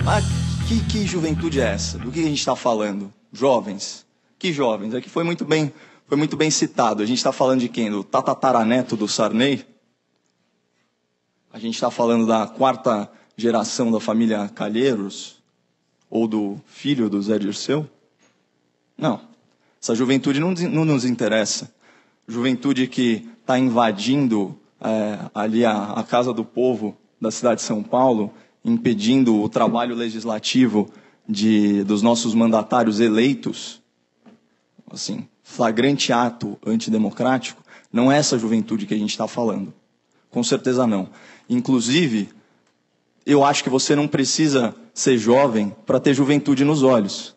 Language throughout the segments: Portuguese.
Mas que juventude é essa? Do que a gente está falando? Jovens. Que jovens? Aqui foi muito bem citado. A gente está falando de quem? Do tatataraneto do Sarney? A gente está falando da quarta geração da família Calheiros? Ou do filho do Zé Dirceu? Não. Essa juventude não nos interessa. Juventude que está invadindo ali a Casa do Povo da cidade de São Paulo, impedindo o trabalho legislativo dos nossos mandatários eleitos, assim, flagrante ato antidemocrático, não é essa juventude que a gente está falando. Com certeza não. Inclusive, eu acho que você não precisa ser jovem para ter juventude nos olhos.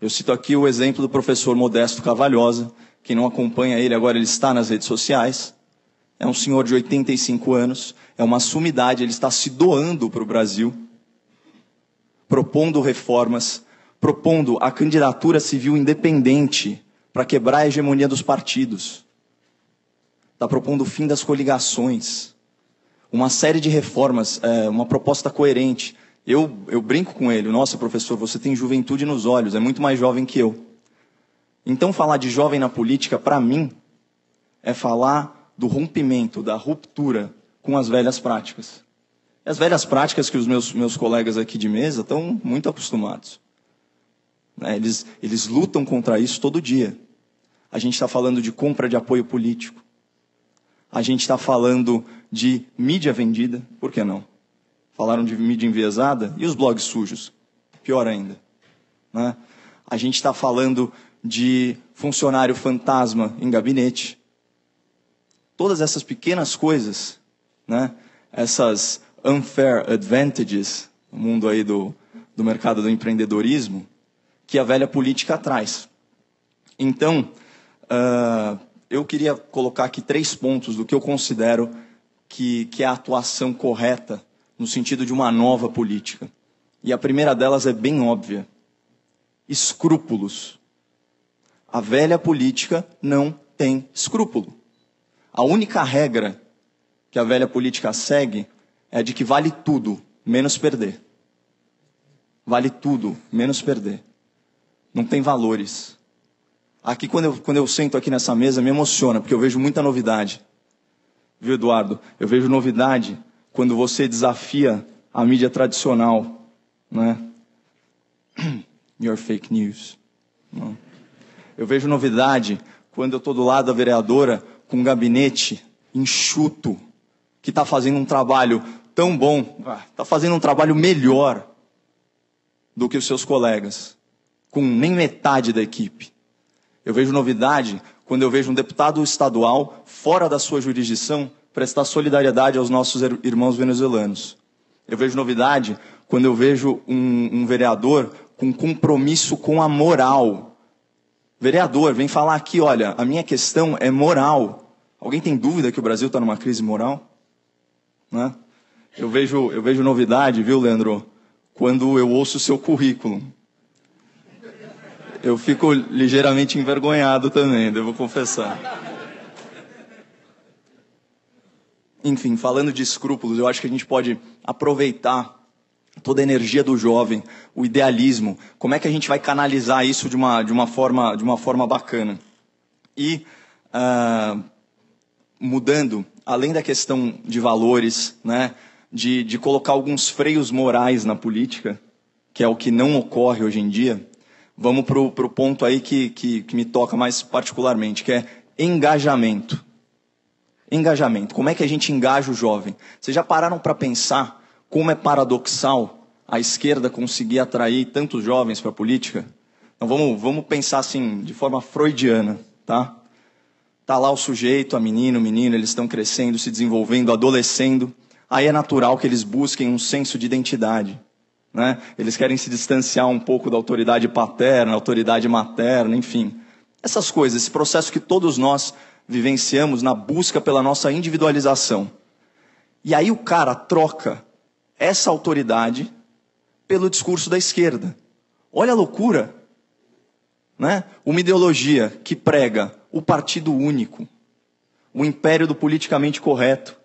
Eu cito aqui o exemplo do professor Modesto Cavalhosa. Quem não acompanha ele, agora ele está nas redes sociais. É um senhor de 85 anos, é uma sumidade, ele está se doando para o Brasil, propondo reformas, propondo a candidatura civil independente para quebrar a hegemonia dos partidos. Está propondo o fim das coligações. Uma série de reformas, uma proposta coerente. Eu brinco com ele, nossa, professor, você tem juventude nos olhos, é muito mais jovem que eu. Então, falar de jovem na política, para mim, é falar do rompimento, da ruptura com as velhas práticas. E as velhas práticas que os meus colegas aqui de mesa estão muito acostumados. Eles lutam contra isso todo dia. A gente está falando de compra de apoio político. A gente está falando de mídia vendida, por que não? Falaram de mídia enviesada e os blogs sujos, pior ainda. Né? A gente está falando de funcionário fantasma em gabinete. Todas essas pequenas coisas, né? Essas unfair advantages, no mundo aí do mercado do empreendedorismo, que a velha política traz. Então, eu queria colocar aqui 3 pontos do que eu considero que é a atuação correta no sentido de uma nova política. E a primeira delas é bem óbvia. Escrúpulos. A velha política não tem escrúpulo. A única regra que a velha política segue é de que vale tudo, menos perder. Vale tudo, menos perder. Não tem valores. Aqui, quando eu sento aqui nessa mesa, me emociona, porque eu vejo muita novidade. Viu, Eduardo? Eu vejo novidade quando você desafia a mídia tradicional, né? Your fake news. Não. Eu vejo novidade quando eu estou do lado da vereadora com um gabinete enxuto, que está fazendo um trabalho tão bom, está fazendo um trabalho melhor do que os seus colegas, com nem metade da equipe. Eu vejo novidade quando eu vejo um deputado estadual, fora da sua jurisdição, prestar solidariedade aos nossos irmãos venezuelanos. Eu vejo novidade quando eu vejo um vereador com compromisso com a moral. Vereador, vem falar aqui, olha, a minha questão é moral. Alguém tem dúvida que o Brasil está numa crise moral? Né? Eu vejo novidade, viu, Leandro? Quando eu ouço o seu currículo. Eu fico ligeiramente envergonhado também, devo confessar. Enfim, falando de escrúpulos, eu acho que a gente pode aproveitar toda a energia do jovem, o idealismo, como é que a gente vai canalizar isso de uma forma bacana. E mudando, além da questão de valores, né, de colocar alguns freios morais na política, que é o que não ocorre hoje em dia, vamos para o ponto aí que me toca mais particularmente, que é engajamento. Engajamento. Como é que a gente engaja o jovem? Vocês já pararam para pensar como é paradoxal a esquerda conseguir atrair tantos jovens para a política? Então vamos pensar assim, de forma freudiana, tá? Tá lá o sujeito, a menina, o menino, eles estão crescendo, se desenvolvendo, adolescendo. Aí é natural que eles busquem um senso de identidade, né? Eles querem se distanciar um pouco da autoridade paterna, autoridade materna, enfim. Essas coisas, esse processo que todos nós vivenciamos na busca pela nossa individualização. E aí o cara troca essa autoridade pelo discurso da esquerda. Olha a loucura, né? Uma ideologia que prega o partido único, o império do politicamente correto,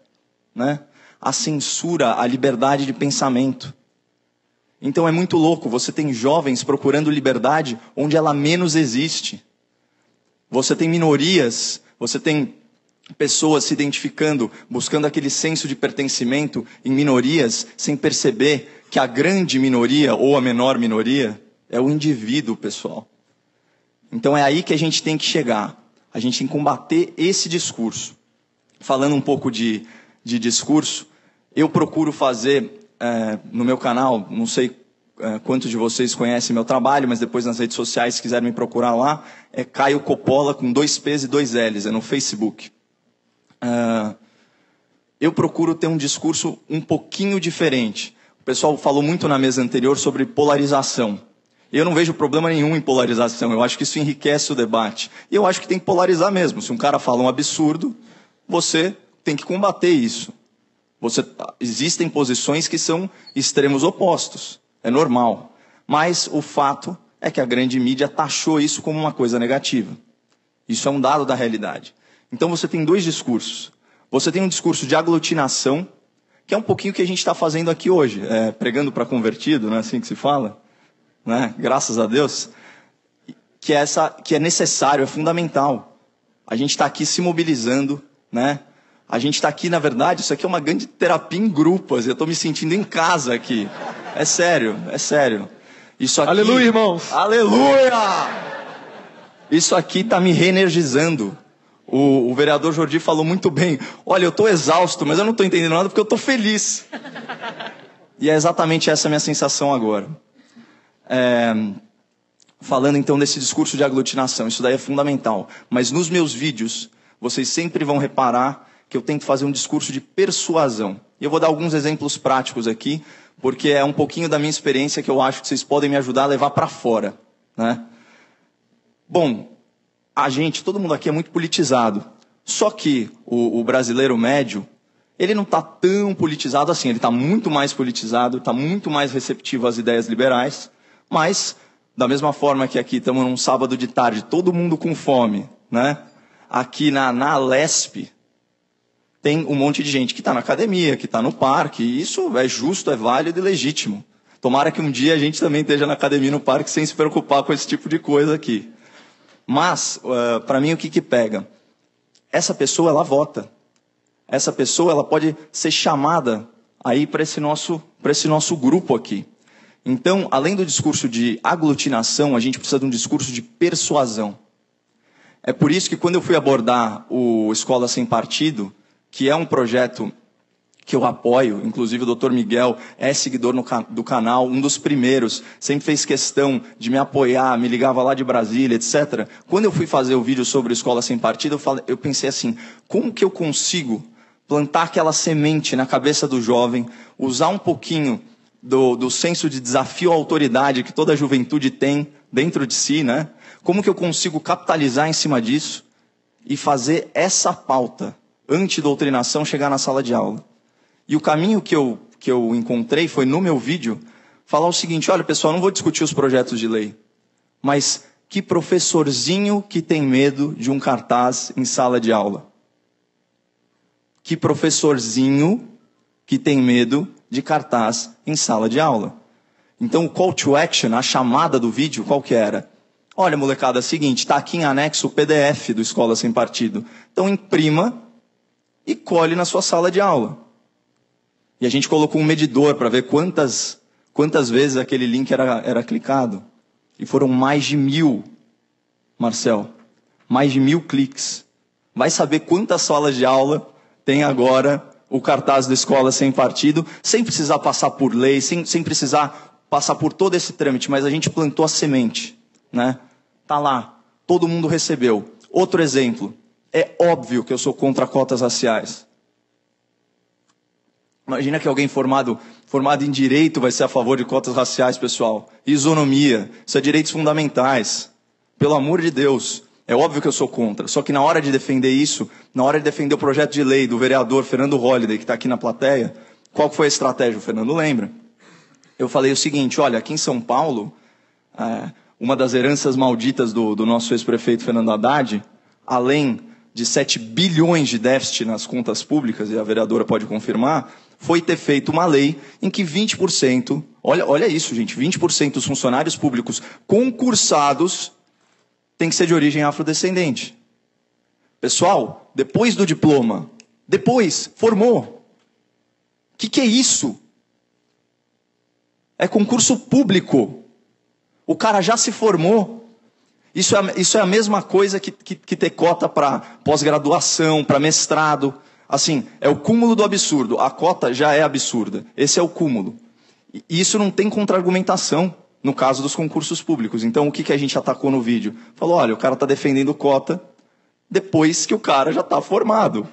né? A censura, a liberdade de pensamento. Então é muito louco, você tem jovens procurando liberdade onde ela menos existe. Você tem minorias, você tem pessoas se identificando, buscando aquele senso de pertencimento em minorias, sem perceber que a grande minoria ou a menor minoria é o indivíduo, pessoal. Então é aí que a gente tem que chegar. A gente tem que combater esse discurso. Falando um pouco de discurso, eu procuro fazer no meu canal, não sei quantos de vocês conhecem meu trabalho, mas depois nas redes sociais, se quiserem me procurar lá, é Caio Coppola com 2 P's e 2 L's, é no Facebook. Eu procuro ter um discurso um pouquinho diferente. O pessoal falou muito na mesa anterior sobre polarização. Eu não vejo problema nenhum em polarização, eu acho que isso enriquece o debate. E eu acho que tem que polarizar mesmo. Se um cara fala um absurdo, você tem que combater isso. Existem posições que são extremos opostos, é normal. Mas o fato é que a grande mídia taxou isso como uma coisa negativa. Isso é um dado da realidade. Então você tem 2 discursos. Você tem um discurso de aglutinação, que é um pouquinho o que a gente está fazendo aqui hoje, pregando para convertido, não é assim que se fala? Né? Graças a Deus. Que é necessário, é fundamental. A gente está aqui se mobilizando, né? A gente está aqui, na verdade, isso aqui é uma grande terapia em grupos. Eu estou me sentindo em casa aqui. É sério, é sério. Isso aqui, aleluia, irmãos. Aleluia! Isso aqui está me reenergizando. O vereador Jordi falou muito bem. Olha, eu estou exausto, mas eu não estou entendendo nada porque eu estou feliz. E é exatamente essa a minha sensação agora. Falando então desse discurso de aglutinação, isso daí é fundamental. Mas nos meus vídeos, vocês sempre vão reparar que eu tento fazer um discurso de persuasão. E eu vou dar alguns exemplos práticos aqui, porque é um pouquinho da minha experiência que eu acho que vocês podem me ajudar a levar para fora, né? Bom, todo mundo aqui é muito politizado. Só que o brasileiro médio, ele não está tão politizado assim. Ele está muito mais politizado, está muito mais receptivo às ideias liberais. Mas, da mesma forma que aqui estamos num sábado de tarde, todo mundo com fome, né? Aqui na Alesp, tem um monte de gente que está na academia, que está no parque. E isso é justo, é válido e legítimo. Tomara que um dia a gente também esteja na academia, no parque, sem se preocupar com esse tipo de coisa aqui. Mas, para mim, o que pega? Essa pessoa, ela vota. Essa pessoa, ela pode ser chamada aí para esse nosso grupo aqui. Então, além do discurso de aglutinação, a gente precisa de um discurso de persuasão. É por isso que quando eu fui abordar o Escola Sem Partido, que é um projeto que eu apoio, inclusive o Dr. Miguel é seguidor do canal, um dos primeiros, sempre fez questão de me apoiar, me ligava lá de Brasília, etc. Quando eu fui fazer o vídeo sobre Escola Sem Partido, eu pensei assim, como que eu consigo plantar aquela semente na cabeça do jovem, usar um pouquinho do senso de desafio à autoridade que toda a juventude tem dentro de si, né? Como que eu consigo capitalizar em cima disso e fazer essa pauta, antidoutrinação, chegar na sala de aula? E o caminho que eu encontrei foi, no meu vídeo, falar o seguinte: olha, pessoal, não vou discutir os projetos de lei, mas que professorzinho que tem medo de um cartaz em sala de aula? Que professorzinho que tem medo de cartaz em sala de aula? Então, o call to action, a chamada do vídeo, qual que era? Olha, molecada, é o seguinte, está aqui em anexo o PDF do Escola Sem Partido. Então, imprima e colhe na sua sala de aula. E a gente colocou um medidor para ver quantas vezes aquele link era clicado. E foram mais de 1000, Marcel. Mais de 1000 cliques. Vai saber quantas salas de aula tem agora o cartaz da Escola Sem Partido, sem precisar passar por lei, sem precisar passar por todo esse trâmite, mas a gente plantou a semente, né? Tá lá, todo mundo recebeu. Outro exemplo, é óbvio que eu sou contra cotas raciais. Imagina que alguém formado em direito vai ser a favor de cotas raciais, pessoal. Isonomia, isso é direitos fundamentais. Pelo amor de Deus, é óbvio que eu sou contra. Só que na hora de defender isso, na hora de defender o projeto de lei do vereador Fernando Holliday, que está aqui na plateia, qual foi a estratégia? O Fernando lembra. Eu falei o seguinte, olha, aqui em São Paulo, uma das heranças malditas do nosso ex-prefeito Fernando Haddad, além de 7 bilhões de déficit nas contas públicas, e a vereadora pode confirmar, foi ter feito uma lei em que 20%, olha isso, gente, 20% dos funcionários públicos concursados tem que ser de origem afrodescendente. Pessoal, depois do diploma, depois, formou. O que é isso? É concurso público. O cara já se formou. Isso é a mesma coisa que ter cota para pós-graduação, para mestrado. Assim, é o cúmulo do absurdo. A cota já é absurda. Esse é o cúmulo. E isso não tem contra-argumentação no caso dos concursos públicos. Então, o que a gente atacou no vídeo? Falou, olha, o cara está defendendo cota depois que o cara já está formado.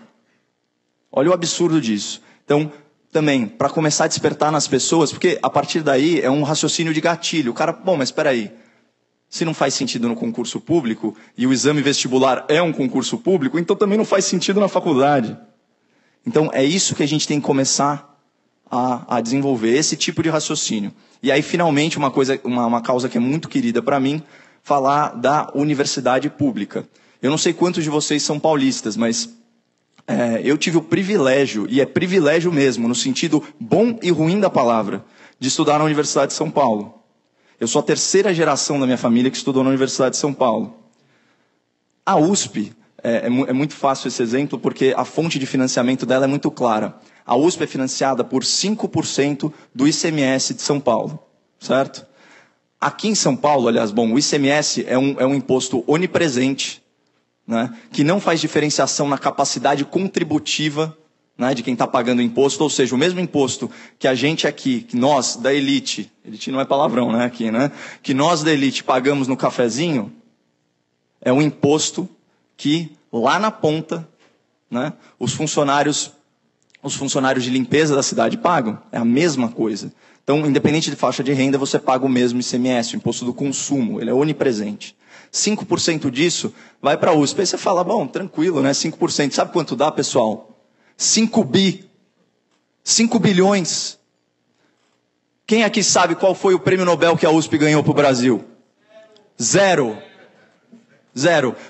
Olha o absurdo disso. Então, também, para começar a despertar nas pessoas, porque a partir daí é um raciocínio de gatilho. O cara, bom, mas espera aí. Se não faz sentido no concurso público, e o exame vestibular é um concurso público, então também não faz sentido na faculdade. Então, é isso que a gente tem que começar a desenvolver, esse tipo de raciocínio. E aí, finalmente, uma causa que é muito querida para mim, falar da universidade pública. Eu não sei quantos de vocês são paulistas, mas eu tive o privilégio, e é privilégio mesmo, no sentido bom e ruim da palavra, de estudar na Universidade de São Paulo. Eu sou a terceira geração da minha família que estudou na Universidade de São Paulo. A USP, é muito fácil esse exemplo, porque a fonte de financiamento dela é muito clara. A USP é financiada por 5% do ICMS de São Paulo, certo? Aqui em São Paulo, aliás, bom, o ICMS é um imposto onipresente, né, que não faz diferenciação na capacidade contributiva, né, de quem está pagando o imposto, ou seja, o mesmo imposto que a gente aqui, que nós da elite não é palavrão, né, aqui, né, que nós da elite pagamos no cafezinho, é um imposto que lá na ponta, né, os funcionários de limpeza da cidade pagam, é a mesma coisa. Então, independente de faixa de renda, você paga o mesmo ICMS, o imposto do consumo, ele é onipresente. 5% disso vai para a USP. Aí você fala, bom, tranquilo, né? 5%. Sabe quanto dá, pessoal? 5 bilhões. Quem aqui sabe qual foi o prêmio Nobel que a USP ganhou para o Brasil? Zero.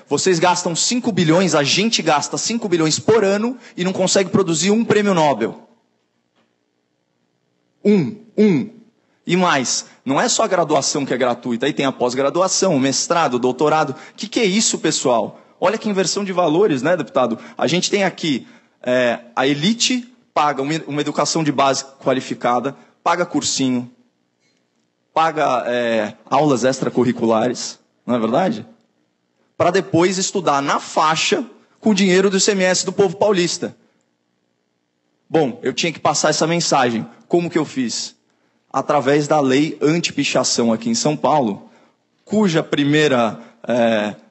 Vocês gastam 5 bilhões, a gente gasta 5 bilhões por ano e não consegue produzir um prêmio Nobel. E mais, não é só a graduação que é gratuita, aí tem a pós-graduação, o mestrado, o doutorado. O que é isso, pessoal? Olha que inversão de valores, né, deputado? A gente tem aqui, a elite paga uma educação de base qualificada, paga cursinho, paga aulas extracurriculares, não é verdade? Para depois estudar na faixa com o dinheiro do ICMS do povo paulista. Bom, eu tinha que passar essa mensagem. Como que eu fiz? Através da lei anti-pichação aqui em São Paulo, cuja primeira,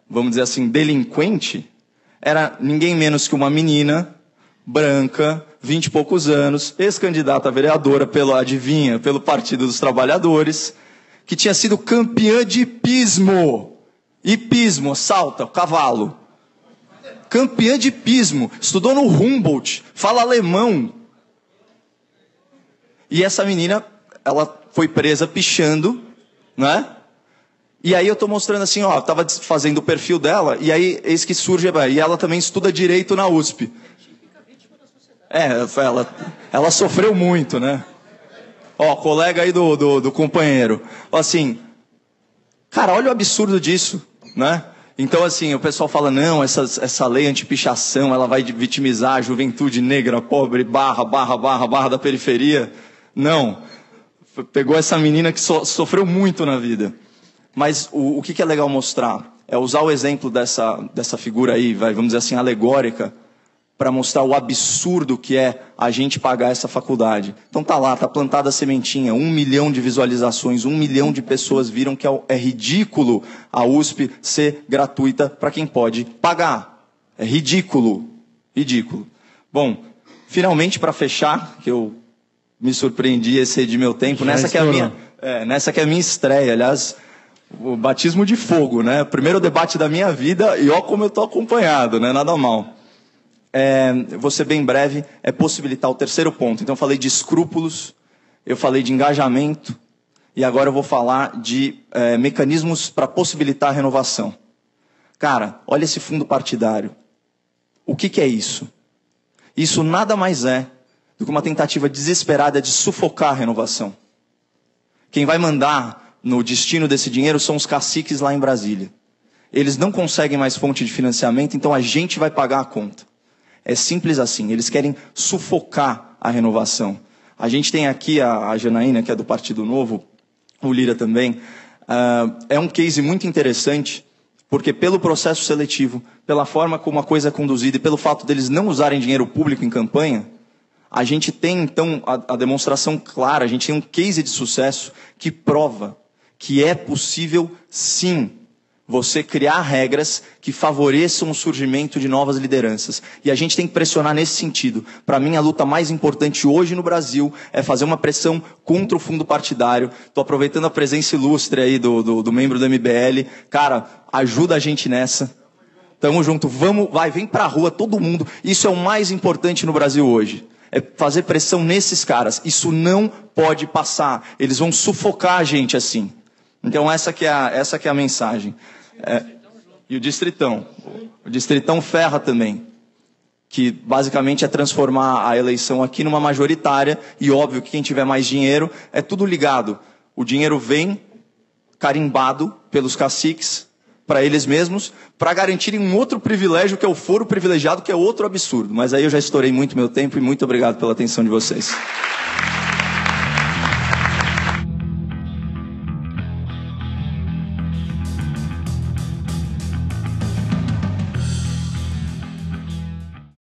vamos dizer assim, delinquente, era ninguém menos que uma menina branca, 20 e poucos anos, ex-candidata a vereadora pelo Partido dos Trabalhadores, que tinha sido campeã de hipismo. Hipismo, salta, cavalo. Campeã de hipismo, estudou no Humboldt, fala alemão. E essa menina, ela foi presa pichando, né? E aí eu estou mostrando assim, ó, estava fazendo o perfil dela, e aí eis que surge, e ela também estuda Direito na USP. Ela sofreu muito, né? Ó, colega aí do companheiro. Assim, cara, olha o absurdo disso, né? Então, assim, o pessoal fala, não, essa lei anti-pichação, ela vai vitimizar a juventude negra, pobre, barra da periferia. Não. Pegou essa menina que sofreu muito na vida. Mas o que é legal mostrar? É usar o exemplo dessa figura aí, vamos dizer assim, alegórica, para mostrar o absurdo que é a gente pagar essa faculdade. Então tá lá, tá plantada a sementinha, 1 milhão de visualizações, 1 milhão de pessoas viram que é ridículo a USP ser gratuita para quem pode pagar. É ridículo. Bom, finalmente para fechar, que eu me surpreendi, excedi meu tempo, nessa que é a minha estreia, aliás, o batismo de fogo, né? O primeiro debate da minha vida e ó como eu estou acompanhado, né? Nada mal. Vou ser bem breve, é possibilitar o terceiro ponto. Então eu falei de escrúpulos, eu falei de engajamento, e agora eu vou falar de mecanismos para possibilitar a renovação. Cara, olha esse fundo partidário. O que é isso? Isso nada mais é do que uma tentativa desesperada de sufocar a renovação. Quem vai mandar no destino desse dinheiro são os caciques lá em Brasília. Eles não conseguem mais fonte de financiamento, então a gente vai pagar a conta. É simples assim, eles querem sufocar a renovação. A gente tem aqui a Janaína, que é do Partido Novo, o Lira também. É um case muito interessante, porque pelo processo seletivo, pela forma como a coisa é conduzida e pelo fato deles não usarem dinheiro público em campanha, a gente tem, então, a demonstração clara, a gente tem um case de sucesso que prova que é possível, sim, você criar regras que favoreçam o surgimento de novas lideranças. E a gente tem que pressionar nesse sentido. Para mim, a luta mais importante hoje no Brasil é fazer uma pressão contra o fundo partidário. Estou aproveitando a presença ilustre aí do membro do MBL. Cara, ajuda a gente nessa. Tamo junto. Vamos, vem pra rua todo mundo. Isso é o mais importante no Brasil hoje. É fazer pressão nesses caras. Isso não pode passar. Eles vão sufocar a gente assim. Então essa que é a mensagem. E o Distritão. O Distritão ferra também. Que basicamente é transformar a eleição aqui numa majoritária. E óbvio que quem tiver mais dinheiro, é tudo ligado. O dinheiro vem carimbado pelos caciques para eles mesmos, para garantirem um outro privilégio, que é o foro privilegiado, que é outro absurdo. Mas aí eu já estourei muito meu tempo e muito obrigado pela atenção de vocês.